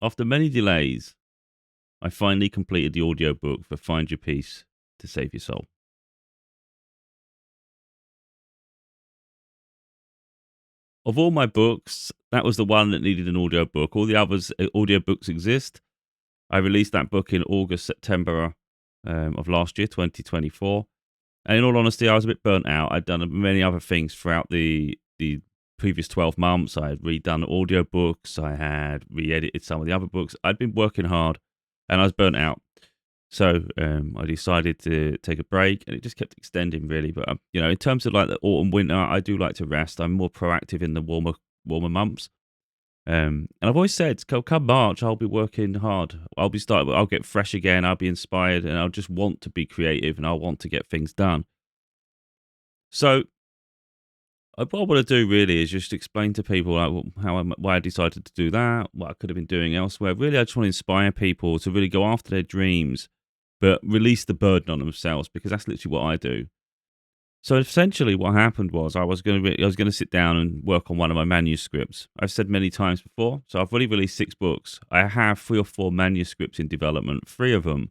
After many delays, I finally completed the audiobook for Find Your Peace to Save Your Soul. Of all my books, that was the one that needed an audiobook. All the others, audiobooks exist. I released that book in August, September of last year, 2024. And in all honesty, I was a bit burnt out. I'd done many other things throughout the previous 12 months. I had redone audiobooks. I had re-edited some of the other books. I'd been working hard and I was burnt out. So I decided to take a break, and it just kept extending, really. But in terms of like the autumn, winter, I do like to rest. I'm more proactive in the warmer months. And I've always said, come March, I'll be working hard. I'll get fresh again. I'll be inspired, and I'll just want to be creative, and I'll want to get things done. So what I want to do really is just explain to people why I decided to do that, what I could have been doing elsewhere. Really, I just want to inspire people to really go after their dreams, but release the burden on themselves, because that's literally what I do. So essentially, what happened was I was going to sit down and work on one of my manuscripts. I've said many times before, so I've already released 6 books. I have 3 or 4 manuscripts in development. 3 of them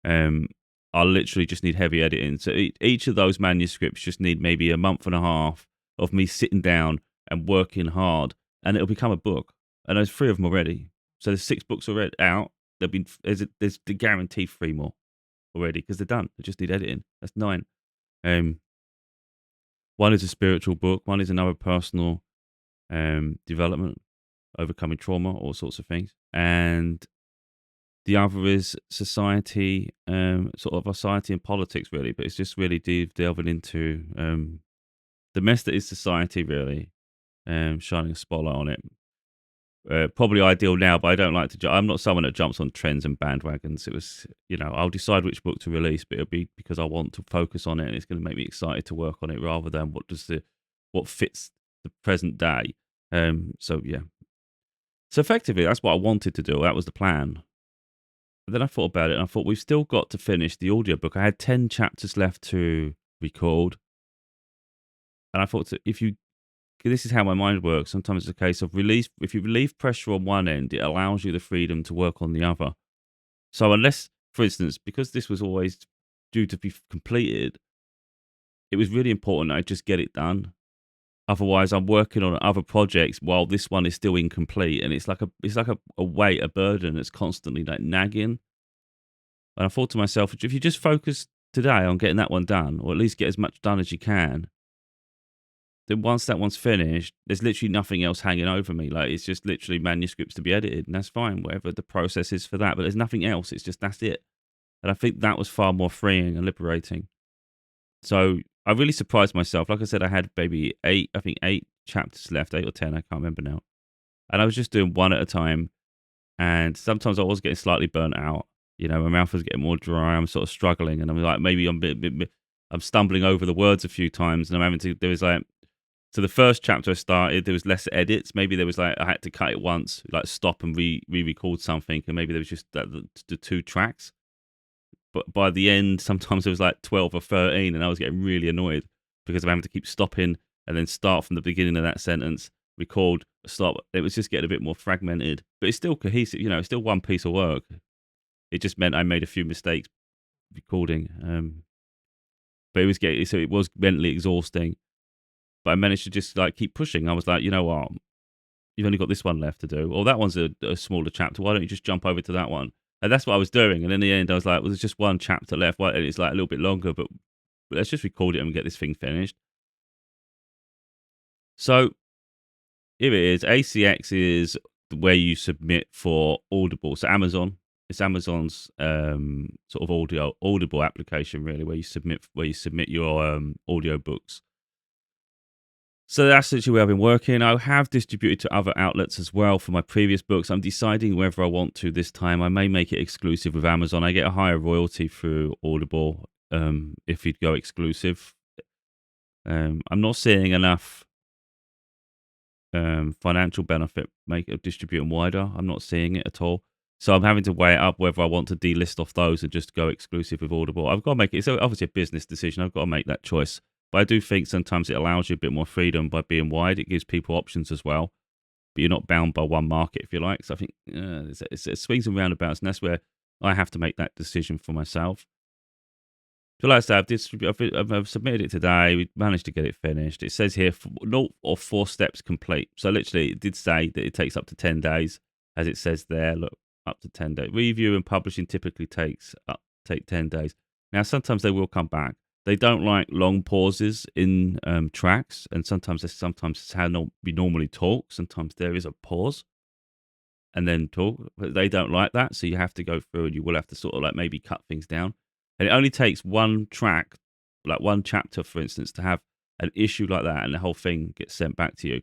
I literally just need heavy editing. So each of those manuscripts just need maybe a month and a half of me sitting down and working hard, and it'll become a book. And there's 3 of them already. So there's 6 books already out. There's the guaranteed 3 more already, because they're done. They just need editing. That's 9. One is a spiritual book. One is another personal development, overcoming trauma, all sorts of things. And the other is society, sort of society and politics, really. But it's just really delving into the mess that is society, really, shining a spotlight on it. Probably ideal now, but I don't like to. I'm not someone that jumps on trends and bandwagons. It was, I'll decide which book to release, but it'll be because I want to focus on it, and it's going to make me excited to work on it rather than what fits the present day. So yeah. So effectively, that's what I wanted to do. That was the plan. But then I thought about it, and I thought we've still got to finish the audiobook. I had 10 chapters left to record, and I thought this is how my mind works. Sometimes it's a case of release. If you relieve pressure on one end, it allows you the freedom to work on the other. So unless, for instance, because this was always due to be completed, it was really important that I just get it done. Otherwise, I'm working on other projects while this one is still incomplete, and it's like a weight, a burden that's constantly like nagging. And I thought to myself, if you just focus today on getting that one done, or at least get as much done as you can, then once that one's finished, there's literally nothing else hanging over me. Like, it's just literally manuscripts to be edited, and that's fine, whatever the process is for that. But there's nothing else. It's just, that's it. And I think that was far more freeing and liberating. So I really surprised myself. Like I said, I had maybe 8 chapters left, 8 or 10, I can't remember now. And I was just doing one at a time. And sometimes I was getting slightly burnt out. My mouth was getting more dry. I'm sort of struggling, and I'm like, maybe I'm stumbling over the words a few times, and so the first chapter I started, there was less edits. Maybe there was I had to cut it once, like stop and re-record something, and maybe there was just the 2 tracks. But by the end, sometimes there was like 12 or 13, and I was getting really annoyed because I'm having to keep stopping and then start from the beginning of that sentence, record, stop. It was just getting a bit more fragmented, but it's still cohesive. It's still one piece of work. It just meant I made a few mistakes recording, but it was mentally exhausting. But I managed to just keep pushing. I was like, you know what? You've only got this one left to do. Or that one's a smaller chapter. Why don't you just jump over to that one? And that's what I was doing. And in the end, I was like, well, there's just one chapter left. Well, it's like a little bit longer, but let's just record it and get this thing finished. So here it is. ACX is where you submit for Audible. So it's Amazon's sort of Audible application, really, where you submit your audiobooks. So that's actually where I've been working. I have distributed to other outlets as well for my previous books. I'm deciding whether I want to this time. I may make it exclusive with Amazon. I get a higher royalty through Audible if you'd go exclusive. I'm not seeing enough financial benefit of distributing wider. I'm not seeing it at all. So I'm having to weigh it up whether I want to delist off those and just go exclusive with Audible. I've got to make it. It's obviously a business decision. I've got to make that choice. But I do think sometimes it allows you a bit more freedom by being wide. It gives people options as well. but you're not bound by one market, if you like. So I think it swings and roundabouts, and that's where I have to make that decision for myself. So like I said, I've submitted it today. We managed to get it finished. It says here 0 or 4 steps complete. So literally, it did say that it takes up to 10 days, as it says there. Look, up to 10 days. Review and publishing typically take 10 days. Now, sometimes they will come back. They don't like long pauses in tracks, and sometimes it's how we normally talk. Sometimes there is a pause and then talk. But they don't like that, so you have to go through and you will have to sort of like maybe cut things down. And it only takes one track, like one chapter, for instance, to have an issue like that, and the whole thing gets sent back to you.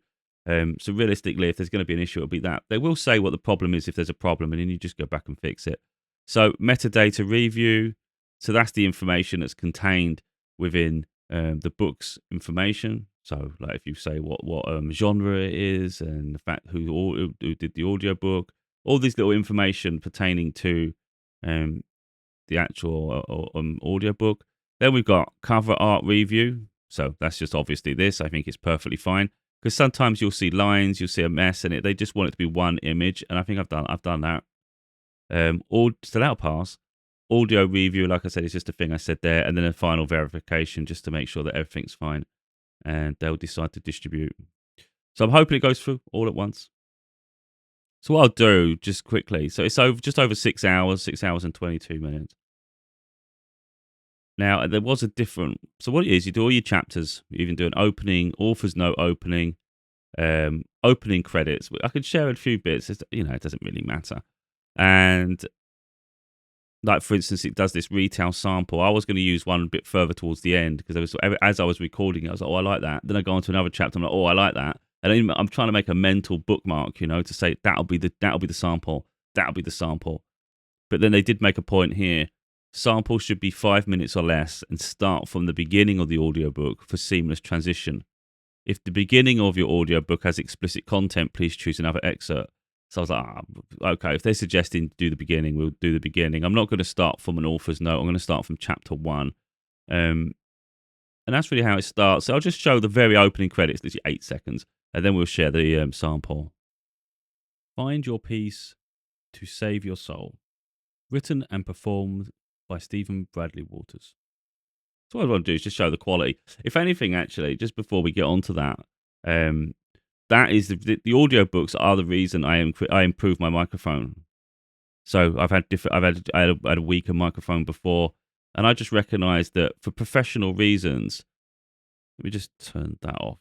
So realistically, if there's going to be an issue, it'll be that. They will say what the problem is if there's a problem, and then you just go back and fix it. So metadata review. So that's the information that's contained within the book's information. So, like if you say what genre it is, and the fact who did the audiobook, all these little information pertaining to the actual audiobook. Then we've got cover art review. So that's just obviously this. I think it's perfectly fine, because sometimes you'll see lines, you'll see a mess in it. They just want it to be one image, and I think I've done that. So that'll pass. Audio review, like I said, is just a thing I said there, and then a final verification just to make sure that everything's fine, and they'll decide to distribute. So I'm hoping it goes through all at once. So what I'll do just quickly, so it's just over 6 hours, 6 hours and 22 minutes. Now, there was a different, so what it is, you do all your chapters, you even do an opening, author's note opening, opening credits. I could share a few bits, it doesn't really matter. And like, for instance, it does this retail sample. I was going to use one a bit further towards the end, because as I was recording it, I was like, oh, I like that. Then I go on to another chapter, I'm like, oh, I like that. And I'm trying to make a mental bookmark, to say that'll be the sample, that'll be the sample. But then they did make a point here. Samples should be 5 minutes or less and start from the beginning of the audiobook for seamless transition. If the beginning of your audiobook has explicit content, please choose another excerpt. So I was like, okay, if they're suggesting do the beginning, we'll do the beginning. I'm not going to start from an author's note. I'm going to start from chapter 1. And that's really how it starts. So I'll just show the very opening credits, literally 8 seconds, and then we'll share the sample. Find your peace to save your soul. Written and performed by Stephen Bradley Waters. So what I want to do is just show the quality. If anything, actually, just before we get on to that, that is the audiobooks are the reason I improved my microphone. So I had a weaker microphone before, and I just recognised that for professional reasons. Let me just turn that off.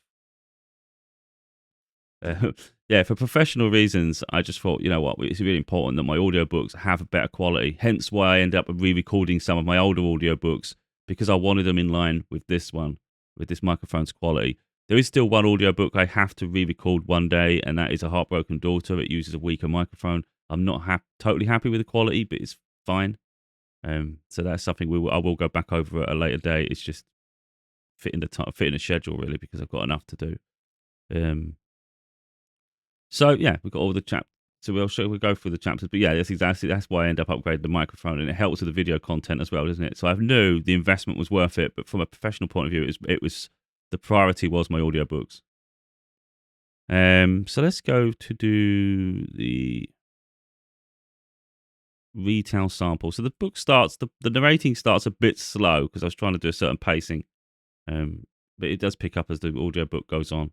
For professional reasons, I just thought, you know what, it's really important that my audiobooks have a better quality. Hence why I ended up re-recording some of my older audiobooks, because I wanted them in line with this one, with this microphone's quality. There is still one audiobook I have to re-record one day, and that is A Heartbroken Daughter. It uses a weaker microphone. I'm not totally happy with the quality, but it's fine. So that's something I will go back over at a later date. It's just fitting the schedule, really, because I've got enough to do. So yeah, we've got all the chapters. So we'll go through the chapters. But yeah, that's why I end up upgrading the microphone, and it helps with the video content as well, doesn't it? So I knew the investment was worth it, but from a professional point of view, it was the priority was my audiobooks. So let's go to do the retail sample. So the book starts, the narrating starts a bit slow because I was trying to do a certain pacing, but it does pick up as the audiobook goes on.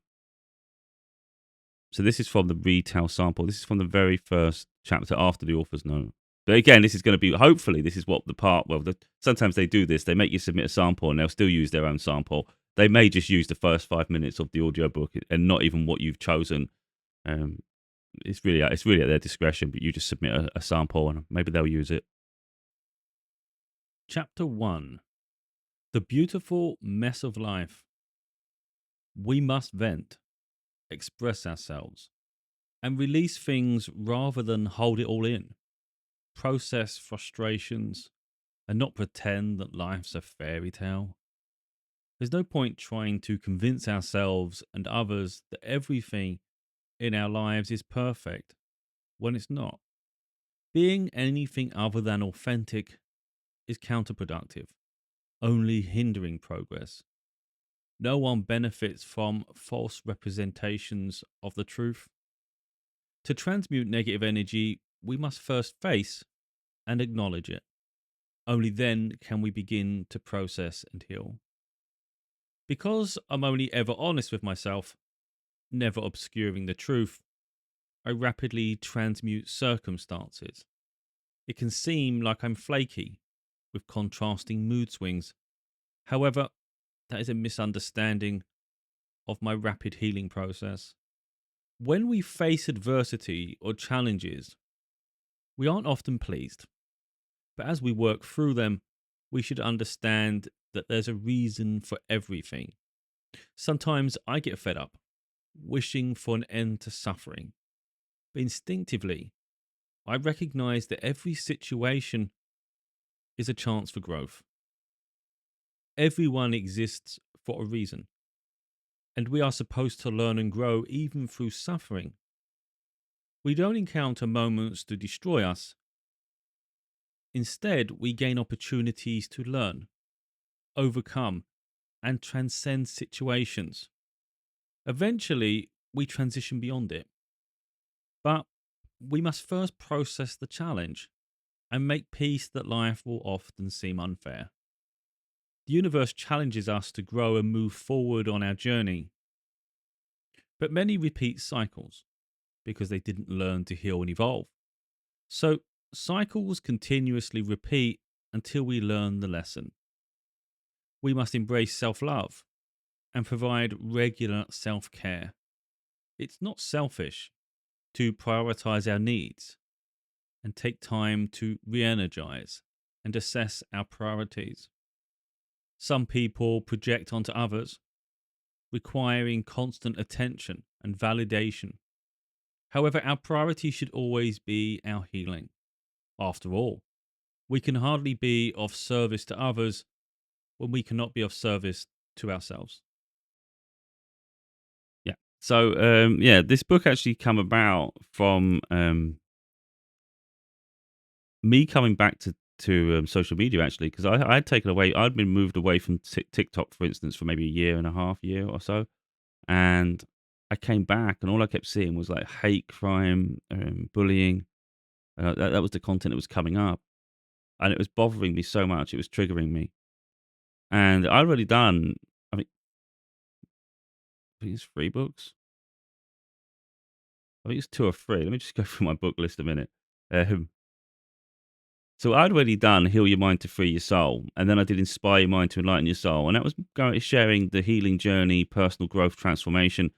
So this is from the retail sample. This is from the very first chapter after the author's note. But again, this is going to be, hopefully, this is what the part, sometimes they do this. They make you submit a sample and they'll still use their own sample. They may just use the first 5 minutes of the audiobook and not even what you've chosen. It's really at their discretion, but you just submit a sample and maybe they'll use it. Chapter 1. The Beautiful Mess of Life. We must vent, express ourselves, and release things rather than hold it all in. Process frustrations and not pretend that life's a fairy tale. There's no point trying to convince ourselves and others that everything in our lives is perfect when it's not. Being anything other than authentic is counterproductive, only hindering progress. No one benefits from false representations of the truth. To transmute negative energy, we must first face and acknowledge it. Only then can we begin to process and heal. Because I'm only ever honest with myself, never obscuring the truth, I rapidly transmute circumstances. It can seem like I'm flaky, with contrasting mood swings. However, that is a misunderstanding of my rapid healing process. When we face adversity or challenges, we aren't often pleased. But as we work through them, we should understand that there's a reason for everything. Sometimes I get fed up, wishing for an end to suffering. But instinctively, I recognize that every situation is a chance for growth. Everyone exists for a reason, and we are supposed to learn and grow even through suffering. We don't encounter moments to destroy us. Instead, we gain opportunities to learn, overcome, and transcend situations. Eventually, we transition beyond it. But we must first process the challenge and make peace that life will often seem unfair. The universe challenges us to grow and move forward on our journey. But many repeat cycles because they didn't learn to heal and evolve. So, cycles continuously repeat until we learn the lesson. We must embrace self love and provide regular self care. It's not selfish to prioritize our needs and take time to re energize and assess our priorities. Some people project onto others, requiring constant attention and validation. However, our priority should always be our healing. After all, we can hardly be of service to others when we cannot be of service to ourselves. Yeah. So, this book actually come about from me coming back to social media actually, because I had taken away, I'd been moved away from TikTok, for instance, for maybe a year and a half, year or so, and I came back, and all I kept seeing was like hate crime, bullying. That was the content that was coming up, and it was bothering me so much. It was triggering me, and I'd already done. I mean, I think it's 3 books. I think it's 2 or 3. Let me just go through my book list a minute. Um, So I'd already done Heal Your Mind to Free Your Soul, and then I did Inspire Your Mind to Enlighten Your Soul, and that was sharing the healing journey, personal growth, transformation,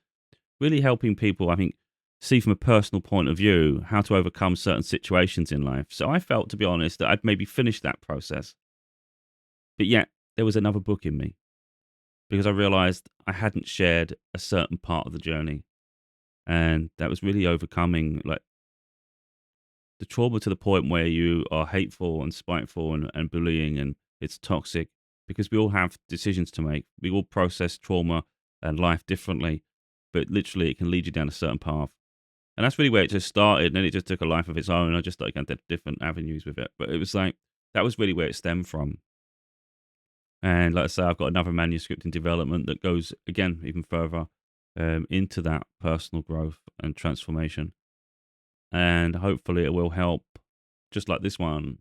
really helping people, I think, see from a personal point of view how to overcome certain situations in life. So I felt, to be honest, that I'd maybe finished that process, but yet there was another book in me because I realized I hadn't shared a certain part of the journey, and that was really overcoming like the trauma to the point where you are hateful and spiteful and bullying and it's toxic, because we all have decisions to make. We all process trauma and life differently, but literally it can lead you down a certain path. And that's really where it just started. And then it just took a life of its own. I just started going down different avenues with it. But it was like, that was really where it stemmed from. And like I say, I've got another manuscript in development that goes, again, even further into that personal growth and transformation. And hopefully it will help, just like this one,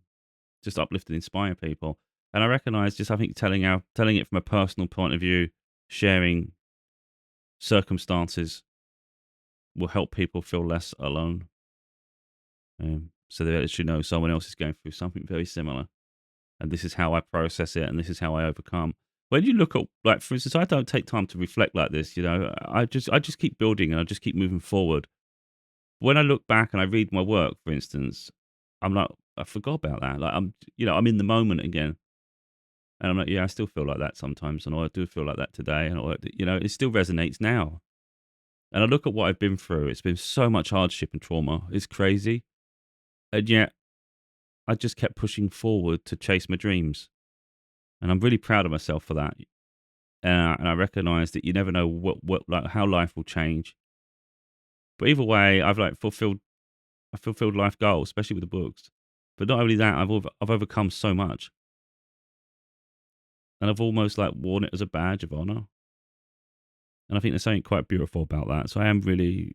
just uplift and inspire people. And I recognize, just I think telling it from a personal point of view, sharing circumstances will help people feel less alone. So they actually know someone else is going through something very similar, and this is how I process it, and this is how I overcome. When you look at, like, for instance, I don't take time to reflect like this. I just keep building and I just keep moving forward. When I look back and I read my work, for instance, I'm like, I forgot about that. Like, I'm in the moment again. And I'm like, yeah, I still feel like that sometimes. And I do feel like that today. And, it still resonates now. And I look at what I've been through. It's been so much hardship and trauma. It's crazy. And yet I just kept pushing forward to chase my dreams. And I'm really proud of myself for that. And I recognize that you never know like how life will change. But either way, I fulfilled life goals, especially with the books. But not only that, I've overcome so much, and I've almost like worn it as a badge of honor. And I think there's something quite beautiful about that. So I am really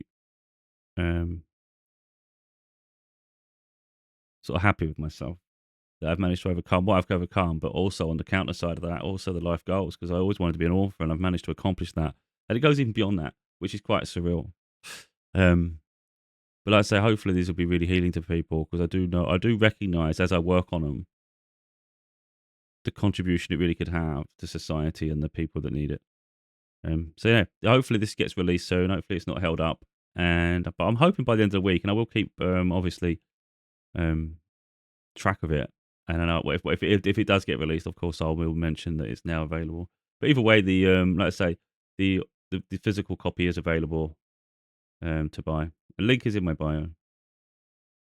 sort of happy with myself that I've managed to overcome what I've overcome, but also on the counter side of that, also the life goals, because I always wanted to be an author and I've managed to accomplish that. And it goes even beyond that, which is quite surreal. Um, but like I say, hopefully these will be really healing to people, because I do recognize as I work on them the contribution it really could have to society and the people that need it. So yeah, hopefully this gets released soon. Hopefully it's not held up, but I'm hoping by the end of the week, and I will keep obviously um, track of it. And I know if it does get released, of course I will mention that it's now available. But either way, the like I say, the physical copy is available to buy. A link is in my bio.